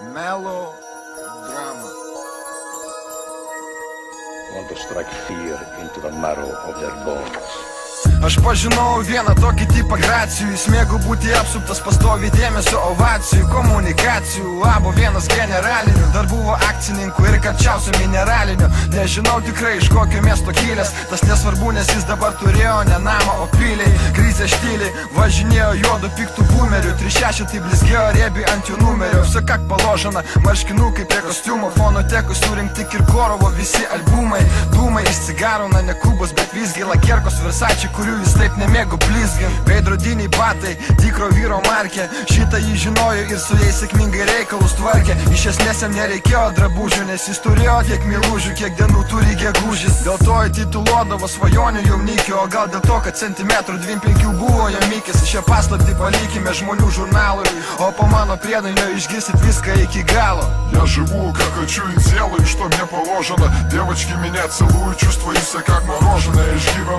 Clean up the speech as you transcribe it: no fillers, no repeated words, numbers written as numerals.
Melodrama. Want to strike fear into the marrow of their bones. Aš pažinau vieną tokį tipą gracijų. Jis mėgo būti apsuptas pastoviai dėmesio, ovacijų, komunikacijų. Labo vienas generalinių, dar buvo akcininkų ir karčiausių mineralinių. Nežinau tikrai iš kokio miesto kilęs, tas nesvarbu, nes jis dabar turėjo ne namą, o piliai. Krizė štyliai, važinėjo juodu piktų boomerių. 3-6 tai blizgėjo riebiai ant jų numerio. Все как положено, marškinukai prie kostiumo, fonotekui surinkti Kirkorovo visi albumai. Dūmai iš cigarų, na ne kubos, bet visgi lakierkos Versace, kurių jis taip nemėgo blizgin. Veidrodiniai batai, tikro vyro markė. Šitą jį žinojo ir su jais sėkmingai reikalus tvarkė. Iš esmės jam nereikėjo drabužių, nes jis turėjo tiek meilužių, kiek dienų turi gegužis. Dėl to įtituluodavo svajonių jaunikį, o gal dėl to, kad centimetrų 2-5 buvo jamikis. Šią paslaptį palikime žmonių žurnalui, o po mano priedainio išgirsit viską iki galo. Я живу, как хочу и делаю, что мне положено. Девочки меня целуют, чувствую себя как мороженое. Я живу